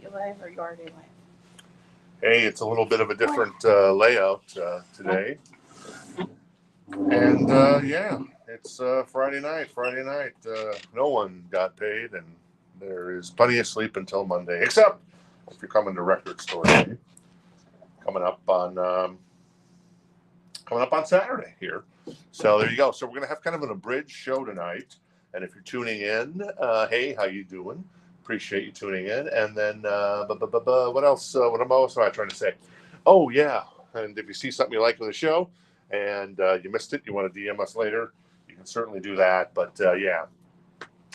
you live or you already live? Hey, it's a little bit of a different layout today. And yeah, it's Friday night. No one got paid, and there is plenty of sleep until Monday, except if you're coming to Record Store Day, coming up on Saturday here. So there you go. So we're gonna have kind of an abridged show tonight. And if you're tuning in, hey, how you doing? Appreciate you tuning in. And then what else? What am I trying to say? Oh yeah. And if you see something you like in the show and you missed it, you want to DM us later, you can certainly do that. But yeah,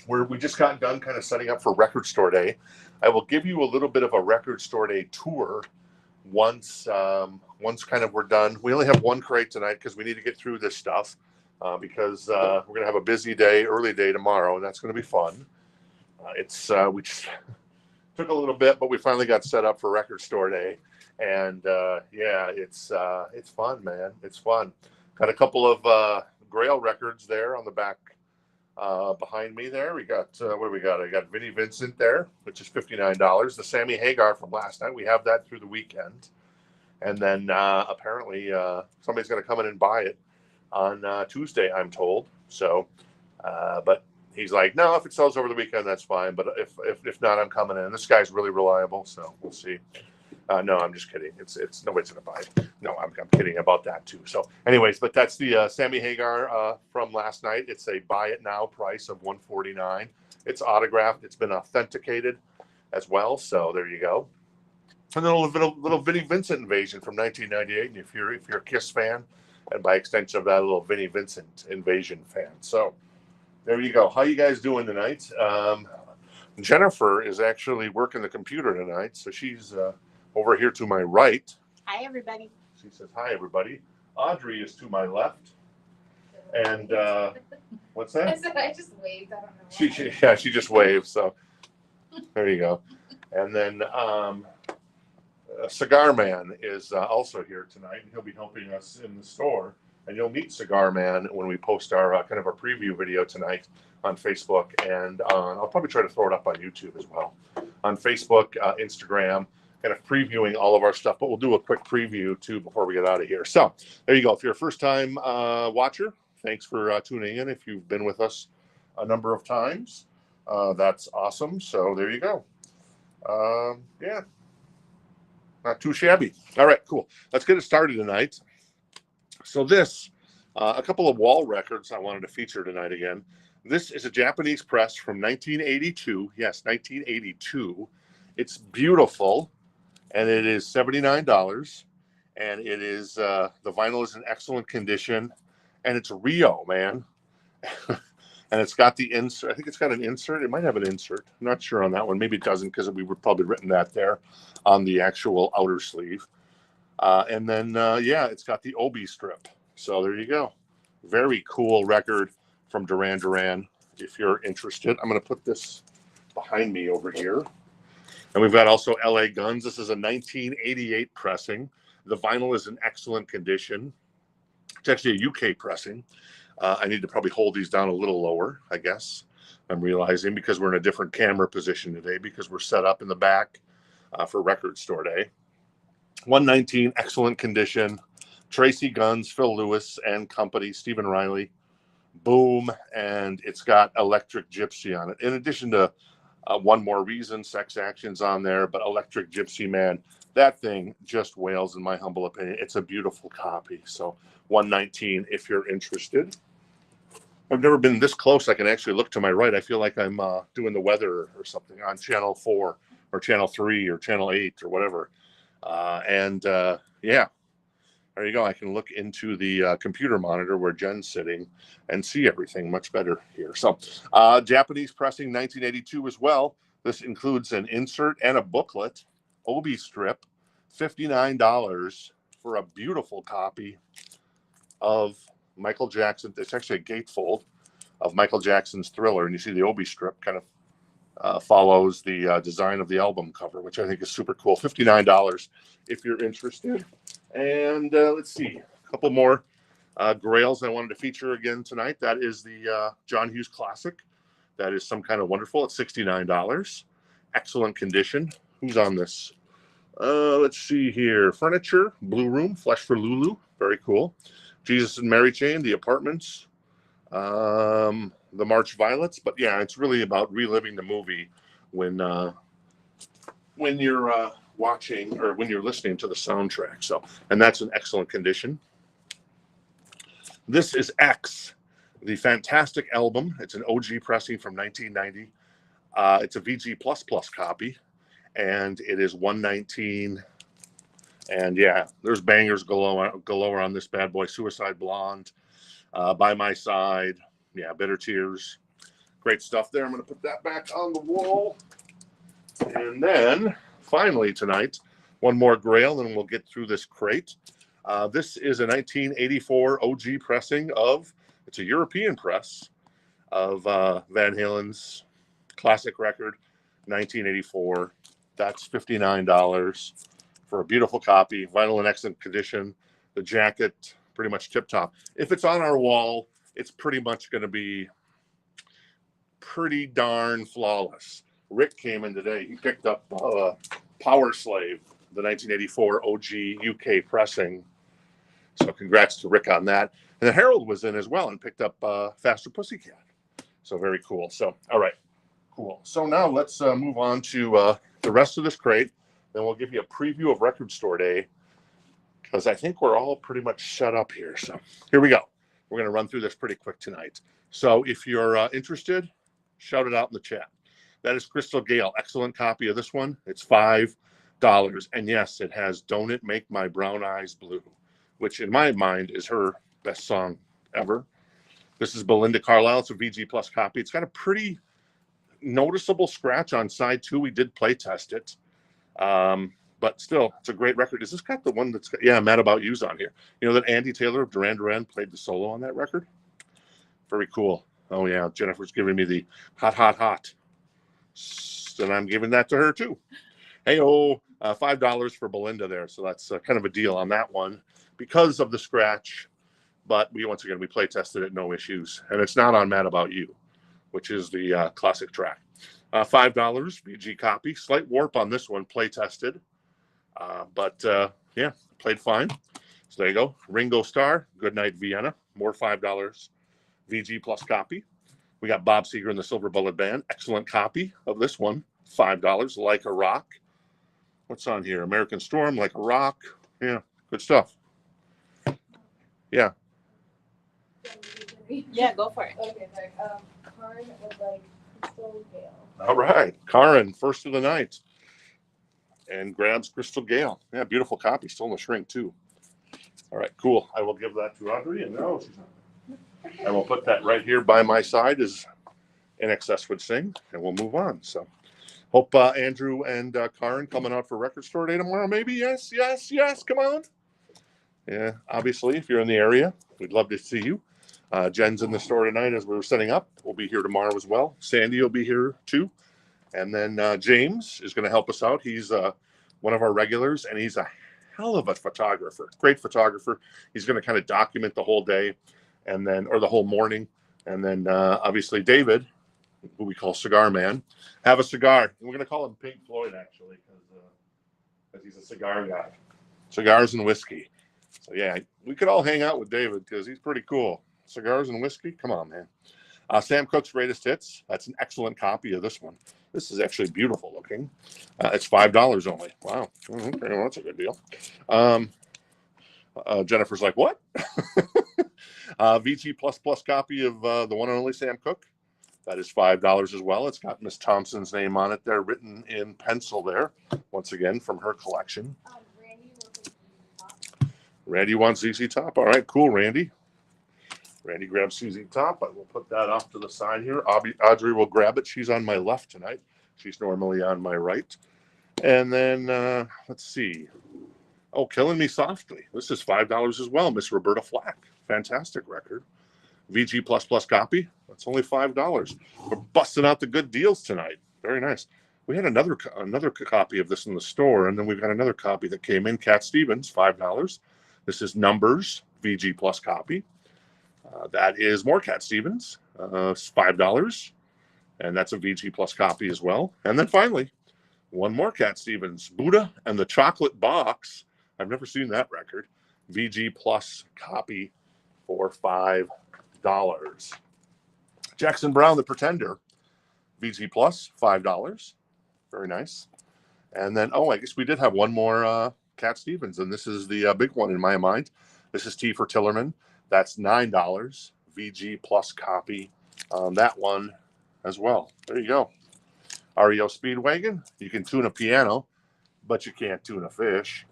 we just got done kind of setting up for Record Store Day. I will give you a little bit of a Record Store Day tour once kind of we're done. We only have one crate tonight because we need to get through this stuff because we're going to have a busy day, early day tomorrow, and that's going to be fun. We just took a little bit, but we finally got set up for Record Store Day, and yeah, it's fun, man. It's fun. Got a couple of Grail records there on the back behind me there. We got what do we got? I got Vinnie Vincent there, which is $59. The Sammy Hagar from last night. We have that through the weekend, and then apparently somebody's going to come in and buy it on Tuesday, I'm told. So, but he's like, no, if it sells over the weekend, that's fine. But if not, I'm coming in. This guy's really reliable, so we'll see. No, I'm just kidding. It's nobody's gonna buy it. No, I'm kidding about that too. So, anyways, but that's the Sammy Hagar from last night. It's a buy it now price of $149. It's autographed. It's been authenticated as well. So there you go. And then a little Vinnie Vincent Invasion from 1998. And if you're a Kiss fan, and by extension of that, a little Vinnie Vincent Invasion fan. So there you go. How you guys doing tonight? Jennifer is actually working the computer tonight, so she's over here to my right. Hi, everybody. She says, hi, everybody. Audrey is to my left. And what's that? I said I just waved. I don't know why. She just waved. So there you go. And then Cigar Man is also here tonight. He'll be helping us in the store. And you'll meet Cigar Man when we post our kind of a preview video tonight on Facebook. And I'll probably try to throw it up on YouTube as well. On Facebook, Instagram, kind of previewing all of our stuff. But we'll do a quick preview too before we get out of here. So there you go. If you're a first-time watcher, thanks for tuning in. If you've been with us a number of times, that's awesome. So there you go. Yeah, not too shabby. All right, cool. Let's get it started tonight. So this, a couple of wall records I wanted to feature tonight again. This is a Japanese press from 1982. Yes, 1982. It's beautiful, and it is $79. And it is the vinyl is in excellent condition, and it's Rio, man. And it's got the insert. I think it's got an insert. It might have an insert. I'm not sure on that one. Maybe it doesn't because we would probably written that there on the actual outer sleeve. And then, yeah, it's got the Obi strip. So there you go. Very cool record from Duran Duran. If you're interested, I'm going to put this behind me over here. And we've got also LA Guns. This is a 1988 pressing. The vinyl is in excellent condition. It's actually a UK pressing. I need to probably hold these down a little lower, I guess. I'm realizing because we're in a different camera position today because we're set up in the back for Record Store Day. 119, excellent condition. Tracy Guns, Phil Lewis and Company, Stephen Riley. Boom. And it's got Electric Gypsy on it. In addition to One More Reason, Sex Actions on there, but Electric Gypsy, man, that thing just wails in my humble opinion. It's a beautiful copy. So 119 if you're interested. I've never been this close. I can actually look to my right. I feel like I'm doing the weather or something on channel 4 or channel 3 or channel 8 or whatever. Yeah, there you go. I can look into the computer monitor where Jen's sitting and see everything much better here. So Japanese pressing 1982 as well. This includes an insert and a booklet, Obi strip, $59 for a beautiful copy of Michael Jackson. It's actually a gatefold of Michael Jackson's Thriller. And you see the Obi strip kind of follows the design of the album cover, which I think is super cool. $59 if you're interested. And let's see, a couple more grails I wanted to feature again tonight. That is the John Hughes Classic. That is Some Kind of Wonderful at $69. Excellent condition. Who's on this? Let's see here. Furniture, Blue Room, Flesh for Lulu. Very cool. Jesus and Mary Chain, The Apartments, the March Violets. But yeah, it's really about reliving the movie when you're watching or when you're listening to the soundtrack. So, and that's in excellent condition. This is X, the fantastic album. It's an OG pressing from 1990. It's a VG++ copy, and it is $119. And yeah, there's bangers galore on this bad boy. Suicide Blonde, By My Side, yeah, Bitter Tears. Great stuff there. I'm going to put that back on the wall. And then, finally tonight, one more grail, and we'll get through this crate. This is a 1984 OG pressing of, it's a European press, of Van Halen's classic record, 1984. That's $59 for a beautiful copy, vinyl in excellent condition. The jacket, pretty much tip-top. If it's on our wall, it's pretty much going to be pretty darn flawless. Rick came in today. He picked up Power Slave, the 1984 OG UK pressing. So congrats to Rick on that. And then Harold was in as well and picked up Faster Pussycat. So very cool. So, all right, cool. So now let's move on to the rest of this crate. Then we'll give you a preview of Record Store Day because I think we're all pretty much shut up here. So here we go. We're going to run through this pretty quick tonight. So if you're interested, shout it out in the chat. That is Crystal Gale. Excellent copy of this one. It's $5. And yes, it has Don't It Make My Brown Eyes Blue, which in my mind is her best song ever. This is Belinda Carlisle. It's a VG Plus copy. It's got a pretty noticeable scratch on side 2. We did play test it. But still, it's a great record. Is this got the one that's got, yeah, Mad About You's on here. You know that Andy Taylor of Duran Duran played the solo on that record? Very cool. Oh, yeah. Jennifer's giving me the hot, hot, hot. And I'm giving that to her, too. Hey-oh, $5 for Belinda there. So that's kind of a deal on that one because of the scratch. But once again, we play tested it, no issues. And it's not on Mad About You, which is the classic track. $5, VG copy. Slight warp on this one, play tested. But yeah, played fine. So there you go. Ringo Starr, Goodnight Vienna. More $5 VG Plus copy. We got Bob Seger and the Silver Bullet Band. Excellent copy of this one. $5. Like a Rock. What's on here? American Storm, Like a Rock. Yeah, good stuff. Yeah. Yeah, go for it. Okay, sorry. Karen would like Crystal Gale. All right. Karen, first of the night. And grabs Crystal Gale. Yeah, beautiful copy. Still in the shrink, too. All right, cool. I will give that to Audrey. And no, she's not. I will put that right here by my side as INXS would sing. And we'll move on. So hope Andrew and Karen coming out for Record Store Day tomorrow, maybe. Yes, yes, yes. Come on. Yeah, obviously, if you're in the area, we'd love to see you. Jen's in the store tonight as we're setting up. We'll be here tomorrow as well. Sandy will be here, too. And then James is going to help us out. He's one of our regulars, and he's a hell of a photographer. Great photographer. He's going to kind of document the whole day, and then or the whole morning. And then obviously David, who we call Cigar Man, have a cigar. We're going to call him Pink Floyd actually, because he's a cigar guy. Cigars and whiskey. So yeah, we could all hang out with David because he's pretty cool. Cigars and whiskey. Come on, man. Sam Cooke's Greatest Hits. That's an excellent copy of this one. This is actually beautiful looking. It's $5 only. Wow. Okay, well, that's a good deal. Jennifer's like, what? VG++ copy of the one and only Sam Cooke. That is $5 as well. It's got Miss Thompson's name on it there, written in pencil there. Once again, from her collection. Randy wants ZZ Top. All right, cool, Randy. Randy grabs ZZ Top. I will put that off to the side here. Audrey will grab it. She's on my left tonight. She's normally on my right. And then, let's see. Oh, Killing Me Softly. This is $5 as well. Miss Roberta Flack. Fantastic record. VG++ copy. That's only $5. We're busting out the good deals tonight. Very nice. We had another copy of this in the store, and then we've got another copy that came in. Cat Stevens, $5. This is Numbers, VG+ copy. That is more Cat Stevens, $5. And that's a VG+ copy as well. And then finally, One more Cat Stevens, Buddha and the Chocolate Box. I've never seen that record. VG Plus copy for $5. Jackson Browne, The Pretender, VG Plus, $5. Very nice. And then, I guess we did have one more Cat Stevens, and this is the big one in my mind. This is T for Tillerman. That's $9. VG Plus copy on that one as well. There you go. REO Speedwagon. You can tune a piano, but you can't tune a fish.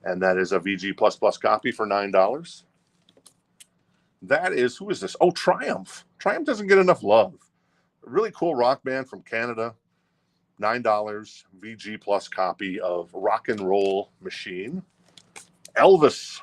And that is a VG Plus Plus copy for $9. That is, who is this? Oh, Triumph. Triumph doesn't get enough love. A really cool rock band from Canada. $9 VG Plus copy of Rock and Roll Machine. Elvis.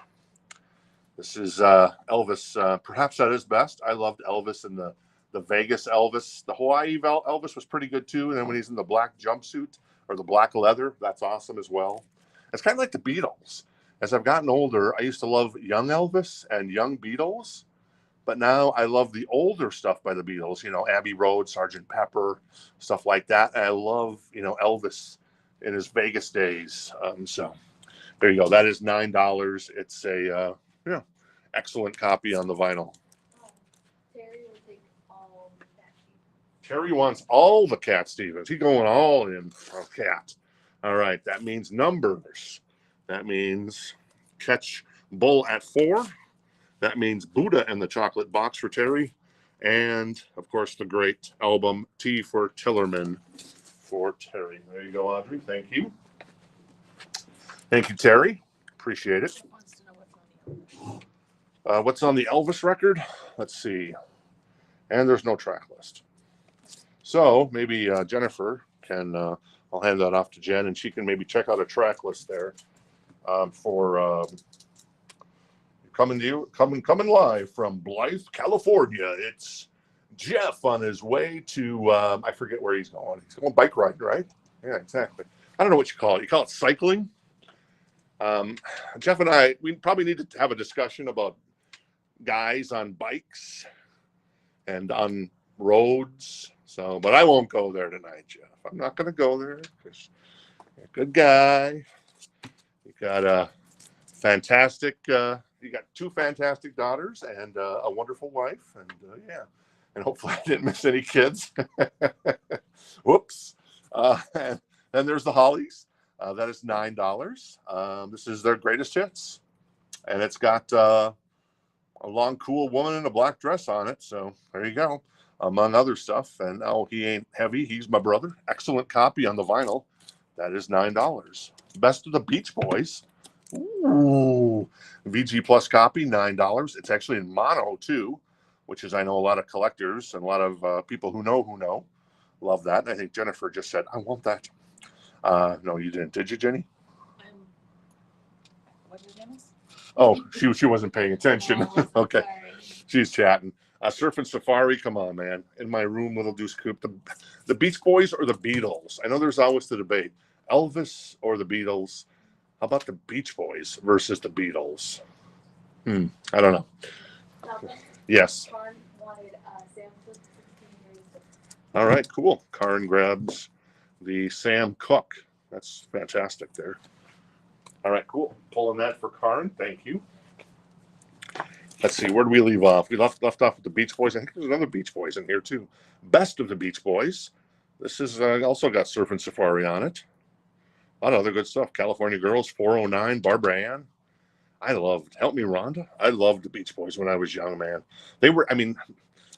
This is Elvis, perhaps at his best. I loved Elvis and the Vegas Elvis. The Hawaii Elvis was pretty good too. And then when he's in the black jumpsuit or the black leather, that's awesome as well. It's kind of like the Beatles. As I've gotten older, I used to love young Elvis and young Beatles. But now I love the older stuff by the Beatles, Abbey Road, Sgt. Pepper, stuff like that. And I love, Elvis in his Vegas days. So there you go. That is $9. It's a, excellent copy on the vinyl. Terry will take all the Cat Stevens. Terry wants all the Cat Stevens. He's going all in for Cat. All right. That means numbers. That means Catch Bull at 4. That means Buddha and the Chocolate Box for Terry. And, of course, the great album T for Tillerman for Terry. There you go, Audrey. Thank you. Thank you, Terry. Appreciate it. Wants to know what's on the Elvis. What's on the Elvis record? Let's see. And there's no track list. So maybe Jennifer can, I'll hand that off to Jen, and she can maybe check out a track list there for coming live from Blythe, California. It's Jeff on his way to, I forget where he's going. He's going bike riding, right? Yeah, exactly. I don't know what you call it. You call it cycling? Jeff and I, we probably need to have a discussion about guys on bikes and on roads. So, but I won't go there tonight, Jeff. I'm not going to go there because you're a good guy. You got a fantastic, you got 2 fantastic daughters and a wonderful wife. And and hopefully I didn't miss any kids. Whoops. And then there's the Hollies. That is $9. This is their greatest hits. And it's got a long, cool woman in a black dress on it. So there you go, among other stuff. And he ain't heavy. He's my brother. Excellent copy on the vinyl. That is $9. Best of the Beach Boys. Ooh. VG Plus copy, $9. It's actually in mono, too, which is, I know, a lot of collectors and a lot of people who know love that. And I think Jennifer just said, I want that. No, you didn't. Did you, Jenny? What did Dennis? Oh, she wasn't paying attention. Oh, Okay. sorry. She's chatting. Surf and Safari, come on, man. In my room, little Deuce Coop. The Beach Boys or the Beatles? I know there's always the debate. Elvis or the Beatles? How about the Beach Boys versus the Beatles? I don't know. Yes. Karn wanted Sam Cooke 16 years. All right, cool. Karn grabs the Sam Cooke. That's fantastic there. All right, cool. Pulling that for Karn. Thank you. Let's see, where do we leave off? We left off with the Beach Boys. I think there's another Beach Boys in here too. Best of the Beach Boys. This is also got Surf and Safari on it. A lot of other good stuff. California Girls, 409, Barbara Ann. Help Me Rhonda. I loved the Beach Boys when I was young, man.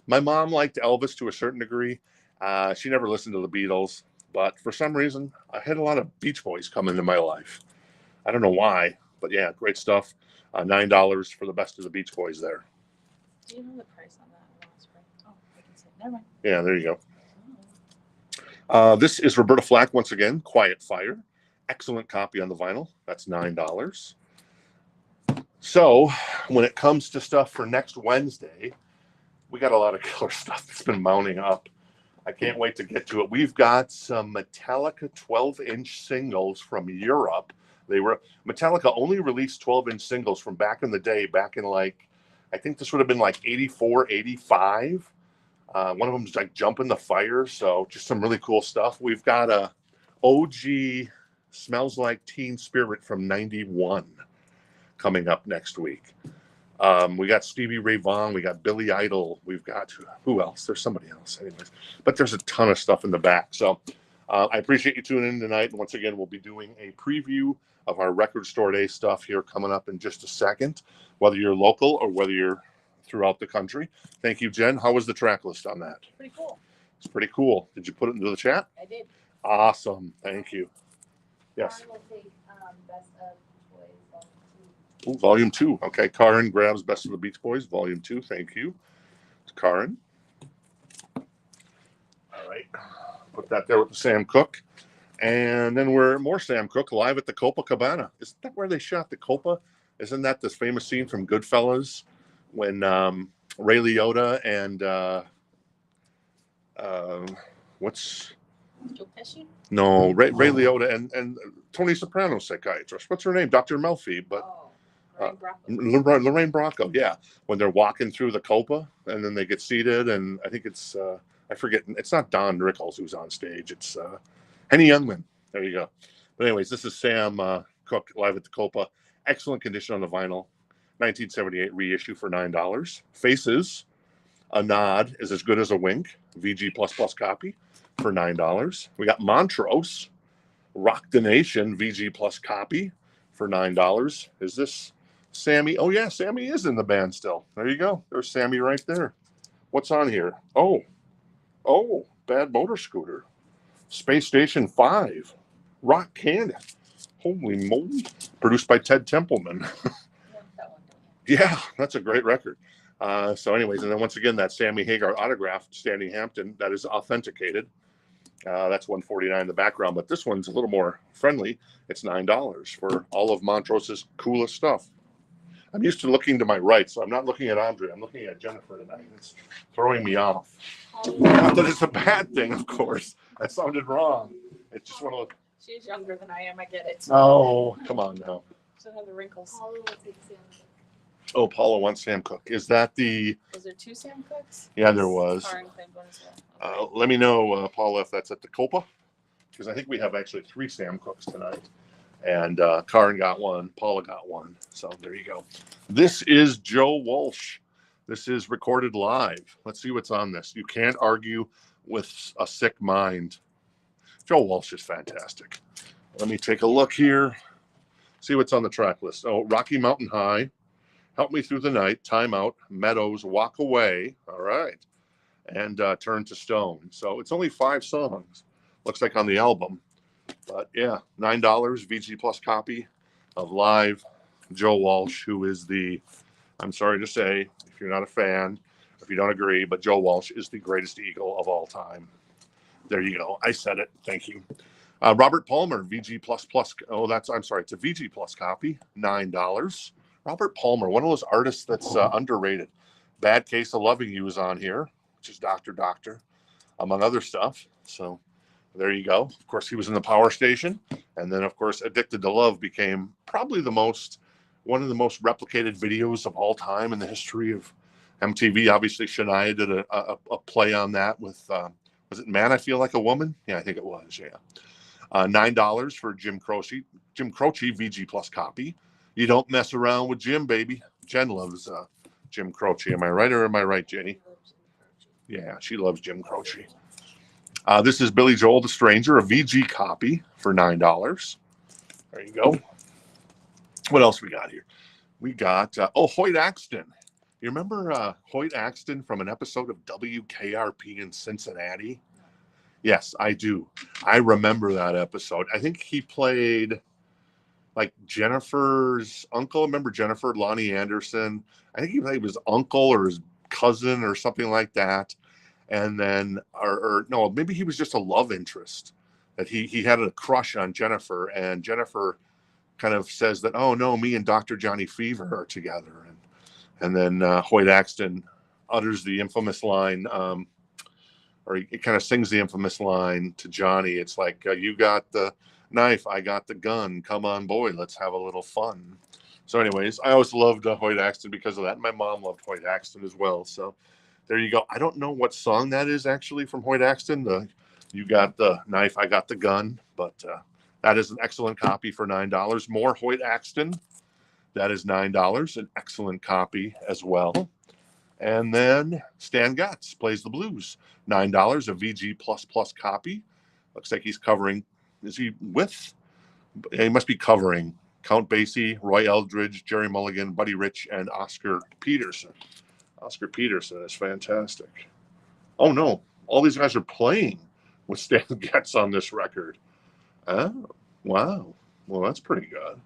My mom liked Elvis to a certain degree. She never listened to the Beatles, but for some reason, I had a lot of Beach Boys come into my life. I don't know why, but yeah, great stuff. $9 for the Best of the Beach Boys there. Do you know the price on that? Oh, I can say. Never mind. Yeah, there you go. This is Roberta Flack once again, Quiet Fire. Excellent copy on the vinyl. That's $9. So when it comes to stuff for next Wednesday, we got a lot of killer stuff that's been mounting up. I can't wait to get to it. We've got some Metallica 12-inch singles from Europe. Metallica only released 12-inch singles from back in the day, back in I think this would have been 84, 85. One of them's Jump in the Fire. So just some really cool stuff. We've got OG Smells Like Teen Spirit from 91 coming up next week. We got Stevie Ray Vaughan, we got Billy Idol, we've got, who else? There's somebody else, anyways. But there's a ton of stuff in the back. So I appreciate you tuning in tonight. And once again, we'll be doing a preview of our Record Store Day stuff here coming up in just a second, whether you're local or whether you're throughout the country. Thank you, Jen. How was the track list on that? Pretty cool. It's pretty cool. Did you put it into the chat? I did. Awesome. Thank you. Yes. Karen will take Best of Boys Volume 2. Ooh, Volume 2. Okay. Karen grabs Best of the Beach Boys, Volume 2. Thank you. Karen. All right. Put that there with the Sam Cooke. And then we're more Sam Cooke live at the Copacabana. Isn't that where they shot the Copa? Isn't that this famous scene from Goodfellas when Ray Liotta and what's Joe Pesci? no Ray Liotta and Tony Soprano's psychiatrist. What's her name? Dr. Melfi, but Lorraine Bracco. Yeah, when they're walking through the Copa and then they get seated, and I think it's I forget. It's not Don Rickles who's on stage. It's Henny Youngman. There you go. But anyways, this is Sam Cooke live at the Copa. Excellent condition on the vinyl. 1978 reissue for $9. Faces, A Nod is as good as a wink. VG++ copy for $9. We got Montrose, Rock the Nation VG+ copy for $9. Is this Sammy? Oh yeah, Sammy is in the band still. There you go. There's Sammy right there. What's on here? Oh, Bad Motor Scooter, Space Station 5, Rock Candy. Holy moly! Produced by Ted Templeman. Yeah, that's a great record. So anyways, and then once again, that Sammy Hagar autograph, Standing Hampton, that is authenticated. That's $149 in the background, but this one's a little more friendly. It's $9 for all of Montrose's coolest stuff. I'm used to looking to my right, so I'm not looking at Audrey. I'm looking at Jennifer tonight. It's throwing me off. Not that it's a bad thing, of course. That sounded wrong. It's just one of those. She's younger than I am. I get it. Oh, come on now. She doesn't have the wrinkles. Paula will take Sam Cooke. Oh, Paula wants Sam Cooke. Is that the? Was there 2 Sam Cookes? Yeah, there was. Karen claimed one as well. Let me know, Paula, if that's at the Copa, because I think we have actually 3 Sam Cookes tonight. And Karen got one, Paula got one. So there you go. This is Joe Walsh. This is recorded live. Let's see what's on this. You can't argue with a sick mind. Joe Walsh is fantastic. Let me take a look here. See what's on the track list. Oh, Rocky Mountain High, Help Me Through the Night, Time Out, Meadows, Walk Away. All right. And Turn to Stone. So it's only 5 songs. Looks like on the album. But yeah, $9 VG+ copy of live Joe Walsh, who is the, I'm sorry to say, if you're not a fan, if you don't agree, but Joe Walsh is the greatest Eagle of all time. There you go. I said it. Thank you. Robert Palmer, VG++. Oh, I'm sorry. It's a VG+ copy. $9. Robert Palmer, one of those artists that's underrated. Bad Case of Loving You is on here, which is Dr. Doctor, among other stuff. So there you go. Of course, he was in the Power Station. And then, of course, Addicted to Love became probably one of the most replicated videos of all time in the history of MTV. Obviously, Shania did a play on that with, was it Man, I Feel Like a Woman? Yeah, I think it was, yeah. $9 for Jim Croce. Jim Croce, VG+ copy. You don't mess around with Jim, baby. Jen loves Jim Croce. Am I right or am I right, Jenny? Yeah, she loves Jim Croce. This is Billy Joel, The Stranger, a VG copy for $9. There you go. What else we got here? We got, Hoyt Axton. You remember Hoyt Axton from an episode of WKRP in Cincinnati? Yes, I do. I remember that episode. I think he played like Jennifer's uncle. Remember Jennifer, Lonnie Anderson? I think he played his uncle or his cousin or something like that. And then, or no, maybe he was just a love interest that he had a crush on Jennifer, and Jennifer kind of says that, oh no, me and Dr. Johnny Fever are together. And then Hoyt Axton utters the infamous line, or he kind of sings the infamous line to Johnny. It's like, you got the knife, I got the gun. Come on, boy, let's have a little fun. So anyways, I always loved Hoyt Axton because of that. My mom loved Hoyt Axton as well. So there you go. I don't know what song that is actually from Hoyt Axton. You got the knife, I got the gun, but that is an excellent copy for $9. More Hoyt Axton, that is $9, an excellent copy as well. And then Stan Getz Plays the Blues, $9, a VG++ copy. Looks like he's covering, is he with? He must be covering Count Basie, Roy Eldridge, Jerry Mulligan, Buddy Rich, and Oscar Peterson. Oscar Peterson is fantastic. Oh no, all these guys are playing with Stan Getz on this record. Oh, wow. Well, that's pretty good.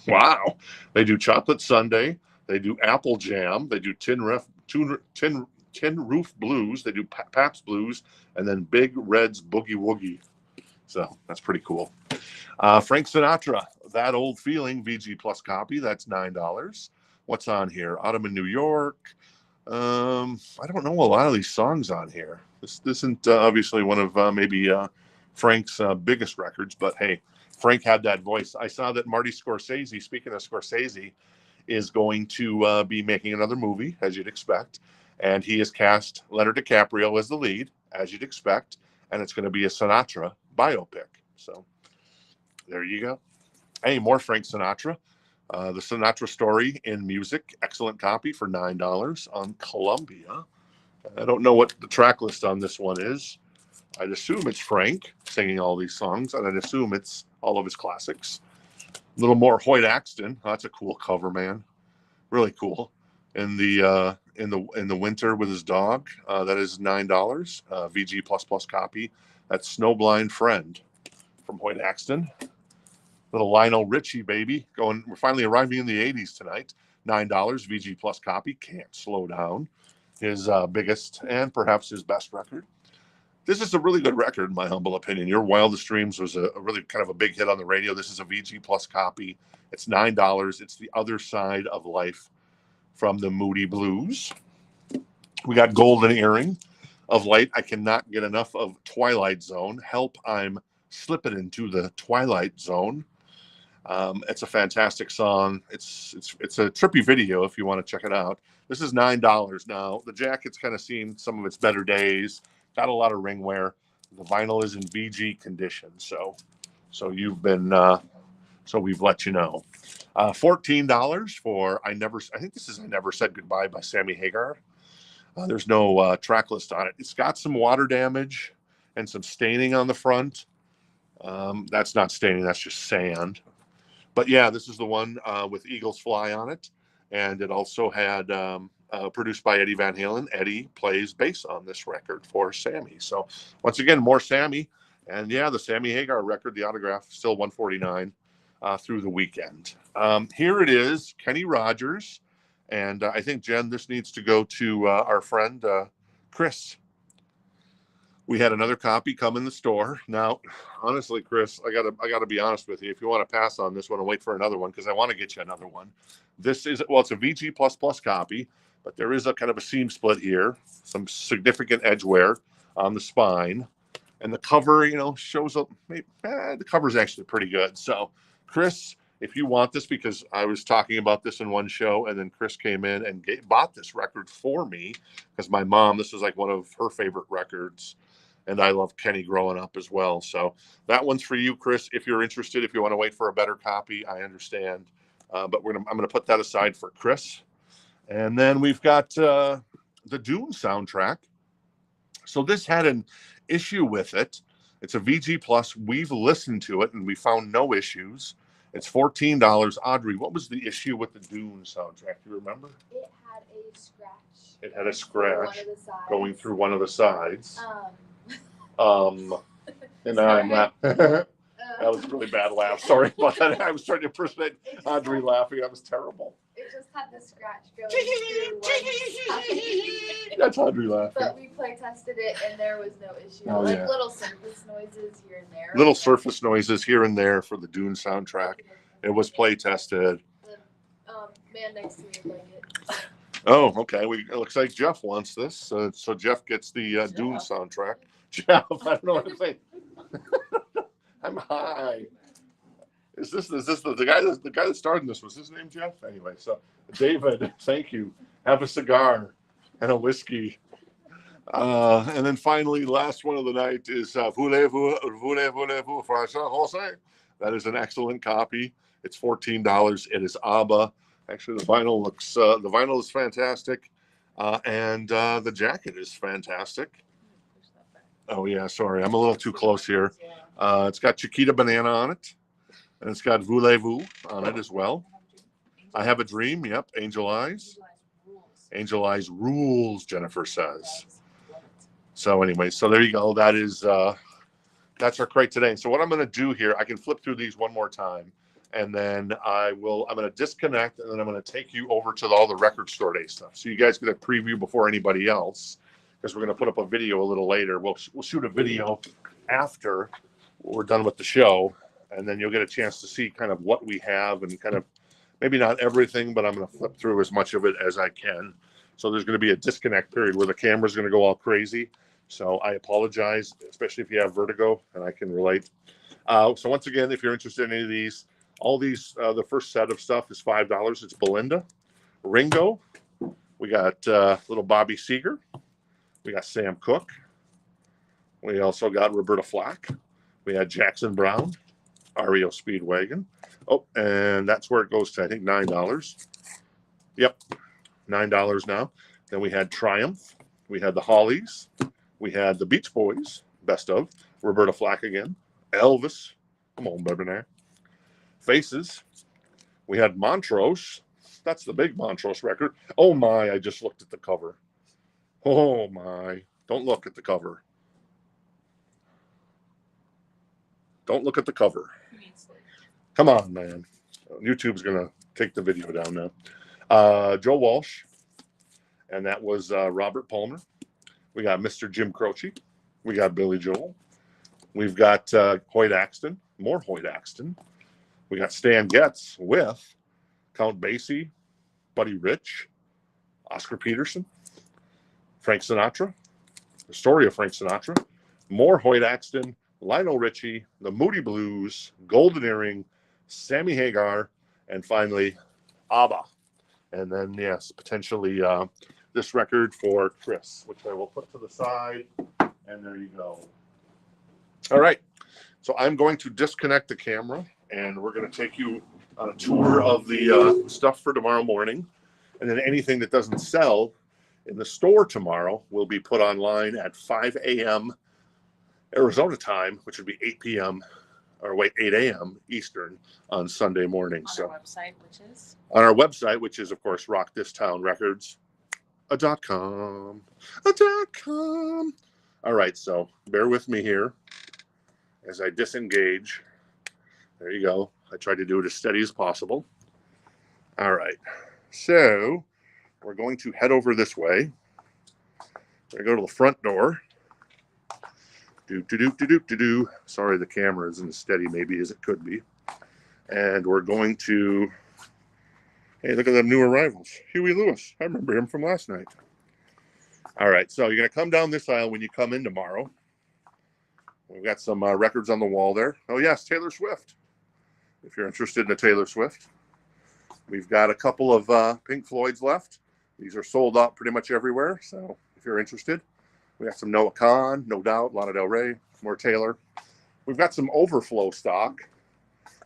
Wow. They do Chocolate Sundae. They do Apple Jam. They do Tin Roof Blues. They do Pabst Blues. And then Big Red's Boogie Woogie. So that's pretty cool. Frank Sinatra, That Old Feeling, VG Plus copy. That's $9. What's on here? Autumn in New York. I don't know a lot of these songs on here. This isn't obviously one of maybe Frank's biggest records, but hey, Frank had that voice. I saw that Marty Scorsese, speaking of Scorsese, is going to be making another movie, as you'd expect, and he has cast Leonardo DiCaprio as the lead, as you'd expect, and it's going to be a Sinatra biopic. So there you go. Hey, more Frank Sinatra. The Sinatra Story in Music, excellent copy for $9 on Columbia. I don't know what the track list on this one is. I'd assume it's Frank singing all these songs, and I'd assume it's all of his classics. A little more Hoyt Axton. Oh, that's a cool cover, man. Really cool. In the winter with his dog. That is $9. VG++ copy. That's Snowblind Friend from Hoyt Axton. Little Lionel Richie, baby. We're finally arriving in the 80s tonight. $9 VG Plus copy. Can't Slow Down. His biggest and perhaps his best record. This is a really good record, in my humble opinion. Your Wildest Dreams was a really kind of a big hit on the radio. This is a VG Plus copy. It's $9. It's The Other Side of Life from the Moody Blues. We got Golden Earring of Light. I cannot get enough of Twilight Zone. Help, I'm slipping into the Twilight Zone. It's a fantastic song. It's a trippy video if you want to check it out. This is $9 now. The jacket's kind of seen some of its better days. Got a lot of ring wear. The vinyl is in VG condition, so you've been so we've let you know. $14 for I think this is I Never Said Goodbye by Sammy Hagar. There's no track list on it. It's got some water damage and some staining on the front. That's not staining, that's just sand. But yeah, this is the one with Eagles Fly on it. And it also had produced by Eddie Van Halen. Eddie plays bass on this record for Sammy. So once again, more Sammy. And yeah, the Sammy Hagar record, the autograph, still $149 through the weekend. Here it is, Kenny Rogers. And I think, Jen, this needs to go to our friend Chris. We had another copy come in the store. Now, honestly, Chris, I gotta be honest with you. If you want to pass on this one and wait for another one, because I want to get you another one. This is, well, it's a VG++ copy, but there is a kind of a seam split here, some significant edge wear on the spine, and the cover, shows up. The cover is actually pretty good. So, Chris, if you want this, because I was talking about this in one show, and then Chris came in and bought this record for me, because my mom, this is like one of her favorite records. And I love Kenny growing up as well. So that one's for you, Chris. If you're interested, if you want to wait for a better copy, I understand. But I'm going to put that aside for Chris. And then we've got the Dune soundtrack. So this had an issue with it. It's a VG Plus. We've listened to it and we found no issues. It's $14. Audrey, what was the issue with the Dune soundtrack? Do you remember? It had a scratch. It had a scratch going through one of the sides. And I'm not. That was a really bad laugh. Sorry about that. I was trying to impersonate Audrey laughing. That was terrible. It just had the scratch going through one side. That's Audrey laughing. But we play tested it and there was no issue. Oh, yeah. Little surface noises here and there. Little surface noises here and there for the Dune soundtrack. It was play tested. The man next to me would like it. Oh, okay. It looks like Jeff wants this. So Jeff gets the Dune soundtrack. Jeff, I don't know what to say. I'm high. Is this the guy that started this? Was his name Jeff? Anyway, so David, thank you. Have a cigar and a whiskey. And then finally, last one of the night is Voulez-vous François Jose. That is an excellent copy. It's $14. It is ABBA. Actually, the vinyl is fantastic, and the jacket is fantastic. Oh yeah, sorry, I'm a little too close here. It's got Chiquita Banana on it, and it's got Voulez-vous on it as well. I Have a Dream. Yep, Angel Eyes. Angel Eyes rules, Jennifer says. So anyway, so there you go. That's our crate today. So what I'm going to do here, I can flip through these one more time, and then I'm going to disconnect, and then I'm going to take you over to all the record store day stuff. So you guys get a preview before anybody else, because we're going to put up a video a little later. We'll shoot a video after we're done with the show, and then you'll get a chance to see kind of what we have and kind of maybe not everything, but I'm going to flip through as much of it as I can. So there's going to be a disconnect period where the camera's going to go all crazy. So I apologize, especially if you have vertigo, and I can relate. So once again, if you're interested in any of these, all these, the first set of stuff is $5. It's Belinda, Ringo. We got little Bobby Seeger. We got Sam Cooke. We also got Roberta Flack. We had Jackson Brown, REO Speedwagon. Oh, and that's where it goes to, I think, $9. Yep, $9 now. Then we had Triumph. We had the Hollies. We had the Beach Boys, best of. Roberta Flack again. Elvis. Come on, baby now. Faces. We had Montrose. That's the big Montrose record. Oh, my, I just looked at the cover. Oh, my. Don't look at the cover. Don't look at the cover. Come on, man. YouTube's going to take the video down now. Joe Walsh. And that was Robert Palmer. We got Mr. Jim Croce. We got Billy Joel. We've got Hoyt Axton. More Hoyt Axton. We got Stan Getz with Count Basie, Buddy Rich, Oscar Peterson, Frank Sinatra, the story of Frank Sinatra, more Hoyt Axton, Lionel Richie, the Moody Blues, Golden Earring, Sammy Hagar, and finally ABBA. And then, yes, potentially this record for Chris, which I will put to the side. And there you go. All right. So I'm going to disconnect the camera, and we're going to take you on a tour of the stuff for tomorrow morning. And then anything that doesn't sell in the store tomorrow will be put online at 5 a.m. Arizona time, which would be 8 p.m. or wait, 8 a.m. Eastern on Sunday morning. On our website, which is? On our website, which is, of course, rockthistownrecords.com. All right, so bear with me here as I disengage. There you go. I tried to do it as steady as possible. All right, so we're going to head over this way. I go to the front door. Sorry, the camera isn't as steady maybe as it could be. And we're going to, hey, look at them new arrivals. Huey Lewis. I remember him from last night. All right, so you're going to come down this aisle when you come in tomorrow. We've got some records on the wall there. Oh, yes, Taylor Swift. If you're interested in a Taylor Swift. We've got a couple of Pink Floyd's left. These are sold out pretty much everywhere, so if you're interested. We got some Noah Kahan, no doubt, Lana Del Rey, more Taylor. We've got some overflow stock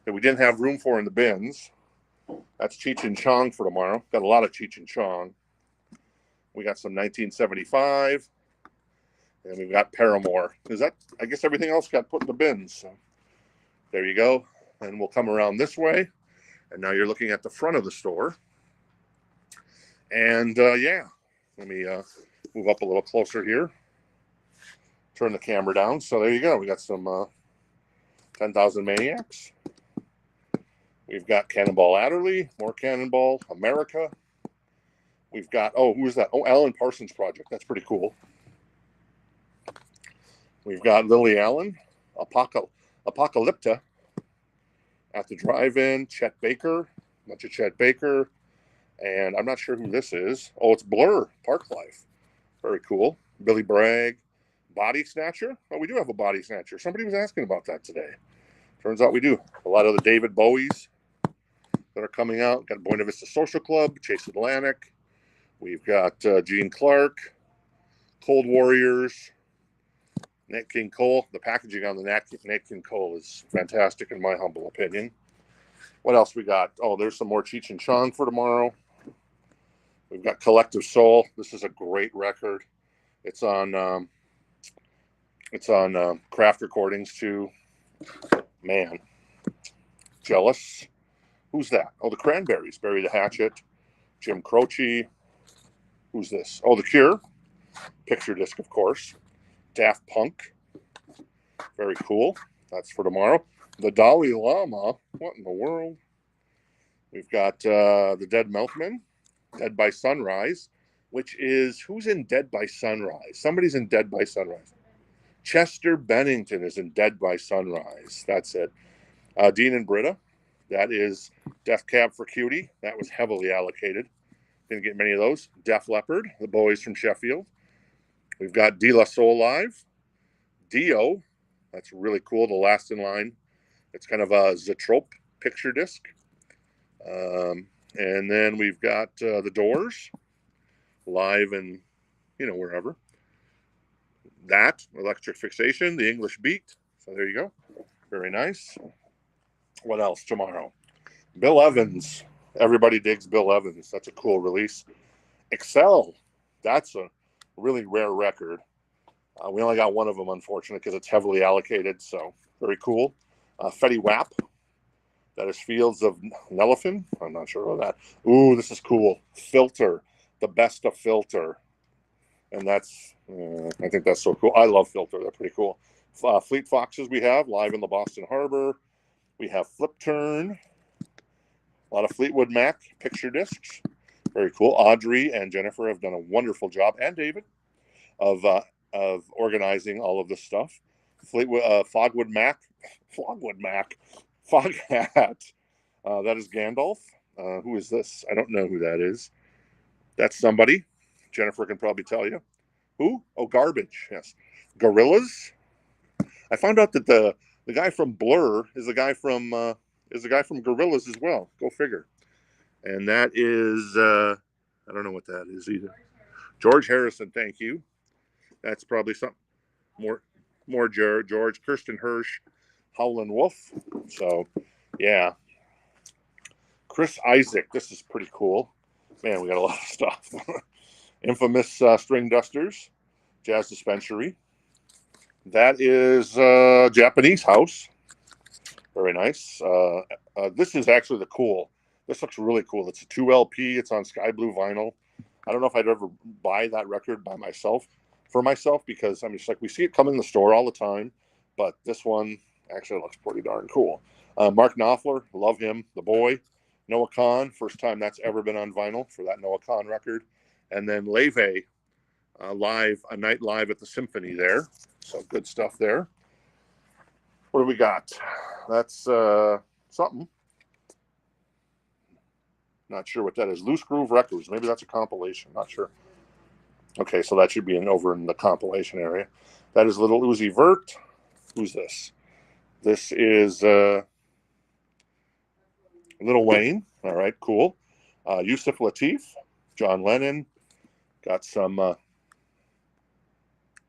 that we didn't have room for in the bins. That's Cheech and Chong for tomorrow. Got a lot of Cheech and Chong. We got some 1975. And we've got Paramore. Is that, I guess everything else got put in the bins. So there you go. And we'll come around this way. And now you're looking at the front of the store. And yeah, let me move up a little closer here. Turn the camera down. So there you go. We got some 10,000 Maniacs. We've got Cannonball Adderley, more Cannonball, America. We've got, oh, who's that? Oh, Alan Parsons Project. That's pretty cool. We've got Lily Allen, Apocalypta at the drive-in, Chet Baker, bunch of Chet Baker. And I'm not sure who this is. Oh, it's Blur, Park Life. Very cool. Billy Bragg, Body Snatcher. Oh, we do have a Body Snatcher. Somebody was asking about that today. Turns out we do. A lot of the David Bowies that are coming out. Got Buena Vista Social Club, Chase Atlantic. We've got Gene Clark, Cold Warriors, Nat King Cole. The packaging on the Nat King Cole is fantastic in my humble opinion. What else we got? Oh, there's some more Cheech and Chong for tomorrow. We've got Collective Soul. This is a great record. It's on Craft Recordings too. Man, jealous. Who's that? Oh, the Cranberries. Bury the Hatchet. Jim Croce. Who's this? Oh, The Cure. Picture disc, of course. Daft Punk. Very cool. That's for tomorrow. The Dalai Lama. What in the world? We've got the Dead Milkmen. Dead by Sunrise. Which is, who's in Dead by Sunrise? Somebody's in Dead by Sunrise. Chester Bennington is in Dead by Sunrise. That's it. Dean and Britta. That is Death Cab for Cutie. That was heavily allocated. Didn't get many of those. Def Leppard, the boys from Sheffield. We've got De La Soul Live. Dio. That's really cool. The Last in Line. It's kind of a Zoetrope picture disc. And then we've got The Doors. Live and, wherever. That. Electric Fixation. The English Beat. So there you go. Very nice. What else tomorrow? Bill Evans. Everybody digs Bill Evans. That's a cool release. Excel. That's a really rare record. We only got one of them, unfortunately, because it's heavily allocated. So very cool. Fetty Wap. That is Fields of Nelefin. I'm not sure about that. Ooh, this is cool. Filter. The Best of Filter. And that's, I think that's so cool. I love Filter. They're pretty cool. Fleet Foxes we have live in the Boston Harbor. We have Flip Turn. A lot of Fleetwood Mac picture discs. Very cool. Audrey and Jennifer have done a wonderful job, and David, of organizing all of this stuff. Fogwood Mac. Foghat. That is Gandalf. Who is this? I don't know who that is. That's somebody. Jennifer can probably tell you. Who? Oh, Garbage. Yes. Gorillas. I found out that the guy from Blur is the guy from Gorillas as well. Go figure. And that is I don't know what that is either. George Harrison, thank you. That's probably something more George. Kirsten Hirsch, Howlin' Wolf. So yeah. Chris Isaac, this is pretty cool. Man, we got a lot of stuff. Infamous String Dusters, Jazz Dispensary. That is Japanese House. Very nice. This is actually the cool. This looks really cool. It's a 2 LP. It's on sky blue vinyl. I don't know if I'd ever buy that record for myself, because I mean, it's like we see it come in the store all the time, but this one actually looks pretty darn cool. Mark Knopfler, love him. The Boy. Noah Kahan, first time that's ever been on vinyl for that Noah Kahan record. And then Leve, a night live at the Symphony there. So good stuff there. What do we got? That's something. Not sure what that is. Loose Groove Records. Maybe that's a compilation. Not sure. Okay, so that should be over in the compilation area. That is Little Uzi Vert. Who's this? This is Lil Wayne. All right, cool. Yusuf Lateef, John Lennon. Got some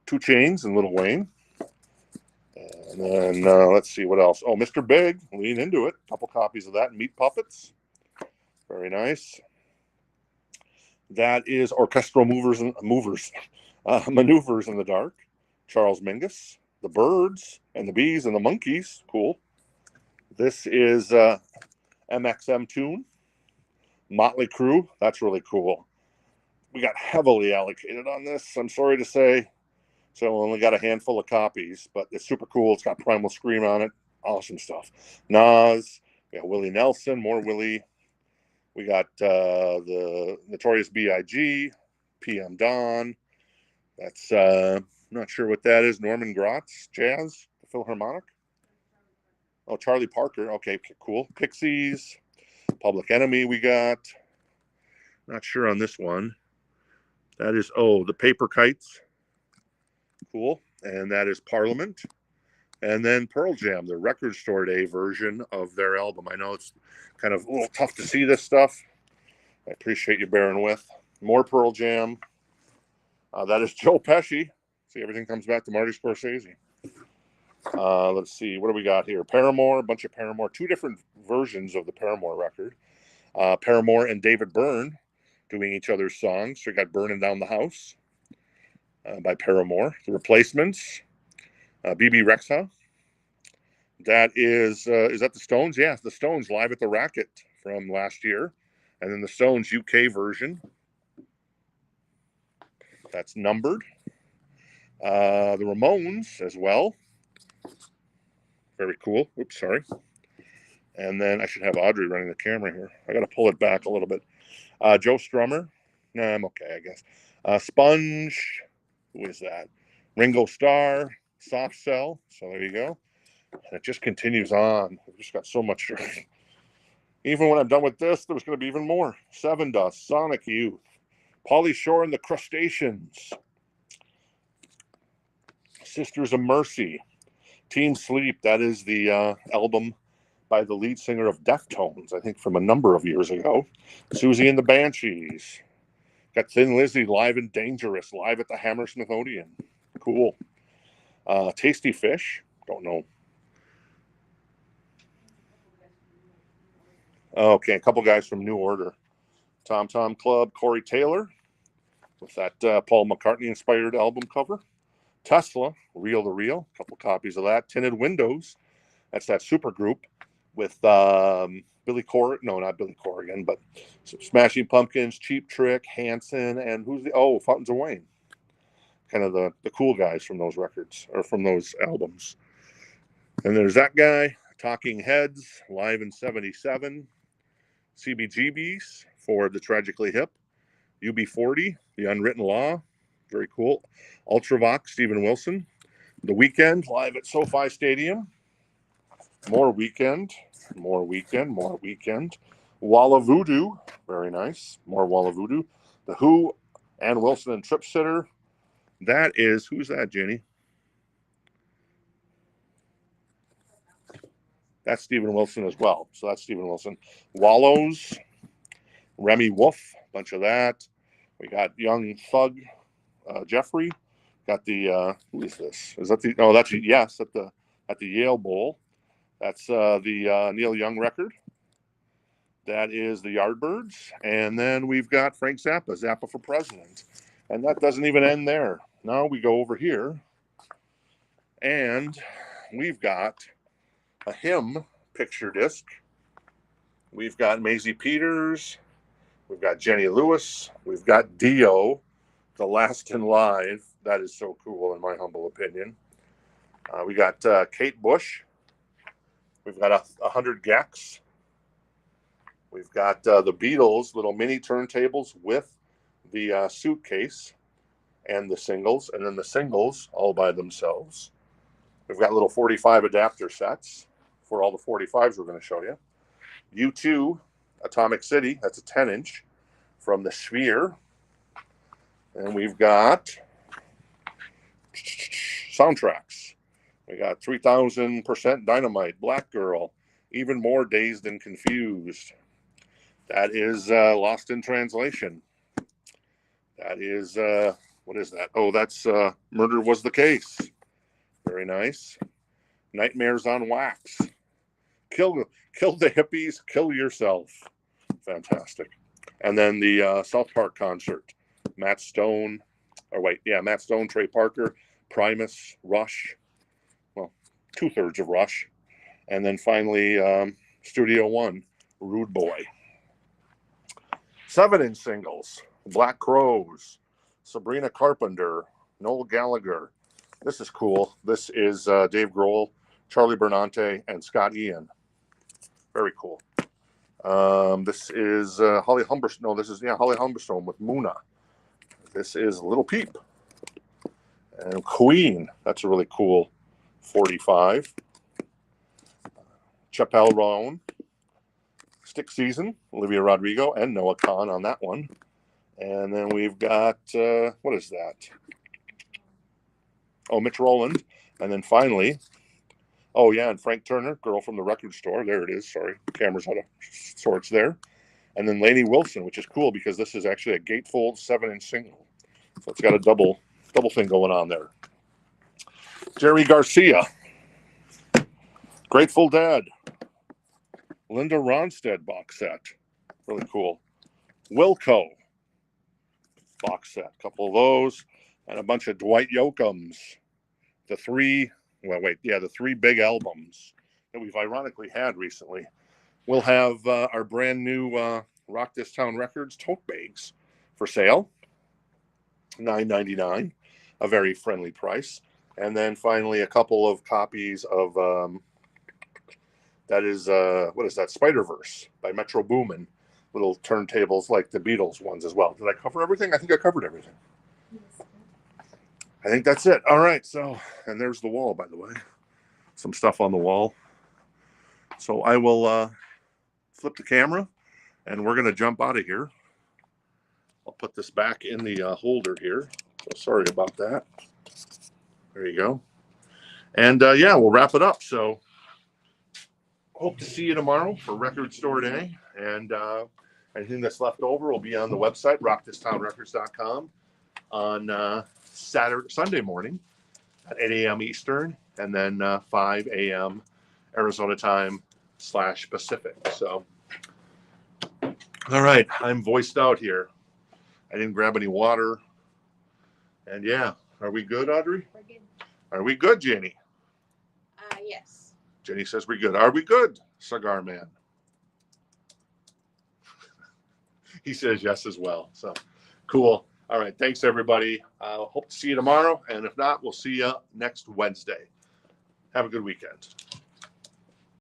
2 Chainz and Lil Wayne. And then let's see what else. Oh, Mr. Big, Lean Into It. A couple copies of that. Meat Puppets. Very nice. That is Orchestral Maneuvers in the Dark. Charles Mingus. The Birds and the Bees and the Monkeys. Cool. This is MXM Tune. Motley Crue. That's really cool. We got heavily allocated on this, I'm sorry to say. So we only got a handful of copies, but it's super cool. It's got Primal Scream on it. Awesome stuff. Nas. We got Willie Nelson. More Willie. We got the Notorious B.I.G. PM Dawn. That's not sure what that is. Norman Gratz. Jazz. The Philharmonic. Oh, Charlie Parker. Okay, cool. Pixies. Public Enemy we got. Not sure on this one. That is, the Paper Kites. Cool. And that is Parliament. And then Pearl Jam, the Record Store Day version of their album. I know it's kind of a little tough to see this stuff. I appreciate you bearing with. More Pearl Jam. That is Joe Pesci. See, everything comes back to Marty Scorsese. Let's see, what do we got here? Paramore, a bunch of Paramore, 2 different versions of the Paramore record. Paramore and David Byrne doing each other's songs. So we got Burning Down the House by Paramore. The Replacements, BB Rexa. That is that the Stones? Yeah, the Stones live at the Racket from last year. And then the Stones UK version. That's Numbered. The Ramones as well. Very cool. Oops, sorry. And then I should have Audrey running the camera here. I got to pull it back a little bit. Joe Strummer. Nah, I'm okay, I guess. Sponge. Who is that? Ringo Starr. Soft Cell. So there you go. And it just continues on. I've just got so much. Even when I'm done with this, there's going to be even more. Seven Dust. Sonic Youth. Pauly Shore and the Crustaceans. Sisters of Mercy. Team Sleep. That is the album by the lead singer of Deftones, I think from a number of years ago. Susie and the Banshees. Got Thin Lizzy live and Dangerous, live at the Hammersmith Odeon. Cool. Tasty Fish. Don't know. Okay, a couple guys from New Order. Tom Tom Club, Corey Taylor, with that Paul McCartney-inspired album cover. Tesla, Reel to Reel, a couple copies of that. Tinted Windows, that's that super group with Billy Corgan, no, not Billy Corgan, but Smashing Pumpkins, Cheap Trick, Hanson, and Fountains of Wayne. Kind of the cool guys from those records, or from those albums. And there's that guy, Talking Heads, live in 77. CBGBs for the Tragically Hip. UB40, The Unwritten Law, very cool. Ultravox, Steven Wilson. The Weeknd, live at SoFi Stadium. More Weeknd. Walla Voodoo, very nice. More Walla Voodoo. The Who, Ann Wilson and Trip Sitter. That is, who's that, Jenny? That's Steven Wilson as well. So that's Steven Wilson. Wallows, Remy Wolf, bunch of that. We got Young Thug, Jeffrey. Got the who is this? Is that the? Oh, that's yes at the Yale Bowl. That's the Neil Young record. That is the Yardbirds, and then we've got Frank Zappa for President, and that doesn't even end there. Now we go over here, and we've got a hymn picture disc. We've got Maisie Peters. We've got Jenny Lewis. We've got Dio, The Last in Live. That is so cool, in my humble opinion. We got Kate Bush. We've got 100 Gex. We've got the Beatles, little mini turntables with the suitcase and the singles, and then the singles all by themselves. We've got little 45 adapter sets for all the 45s we're going to show you. U2, Atomic City, that's a 10-inch from the Sphere. And we've got soundtracks. We got 3000% Dynamite, Black Girl, Even More Dazed and Confused. That is Lost in Translation. That is, what is that? Oh, that's Murder Was the Case. Very nice. Nightmares on Wax. Kill the Hippies, Kill Yourself. Fantastic. And then the South Park concert. Matt Stone, Trey Parker, Primus, Rush. Well, 2/3 of Rush. And then finally, Studio One, Rude Boy. 7-inch singles. Black Crowes, Sabrina Carpenter, Noel Gallagher. This is cool. This is Dave Grohl, Charlie Bernante, and Scott Ian. Very cool. This is Holly Humberstone. No, this is Holly Humberstone with Muna. This is Little Peep. And Queen. That's a really cool 45. Chappelle Roan. Stick Season, Olivia Rodrigo and Noah Khan on that one. And then we've got, what is that? Oh, Mitch Rowland. And then finally, and Frank Turner, Girl from the Record Store. There it is. Sorry, camera's out of sorts there. And then Lainey Wilson, which is cool because this is actually a gatefold 7-inch single. So it's got a double thing going on there. Jerry Garcia, Grateful Dead, Linda Ronstadt box set, really cool. Wilco box set, a couple of those, and a bunch of Dwight Yoakam's. The three big albums that we've ironically had recently. We'll have our brand new Rock This Town Records tote bags for sale, $9.99, a very friendly price. And then finally a couple of copies of what is that, Spider-Verse by Metro Boomin, little turntables like the Beatles ones as well. Did I cover everything? I think I covered everything. I think that's it. All right. So, and there's the wall, by the way. Some stuff on the wall. So I will flip the camera, and we're going to jump out of here. I'll put this back in the holder here. So sorry about that. There you go. And yeah, we'll wrap it up. So hope to see you tomorrow for Record Store Day. And anything that's left over will be on the website, rockthistownrecords.com, on Sunday morning at 8 a.m. Eastern, and then 5 a.m. Arizona time / Pacific. So, all right, I'm voiced out here. I didn't grab any water. And yeah, are we good, Audrey? We're good. Are we good, Jenny? Yes. Jenny says we're good. Are we good, Cigar Man? He says yes as well. So, cool. All right. Thanks, everybody. Hope to see you tomorrow. And if not, we'll see you next Wednesday. Have a good weekend.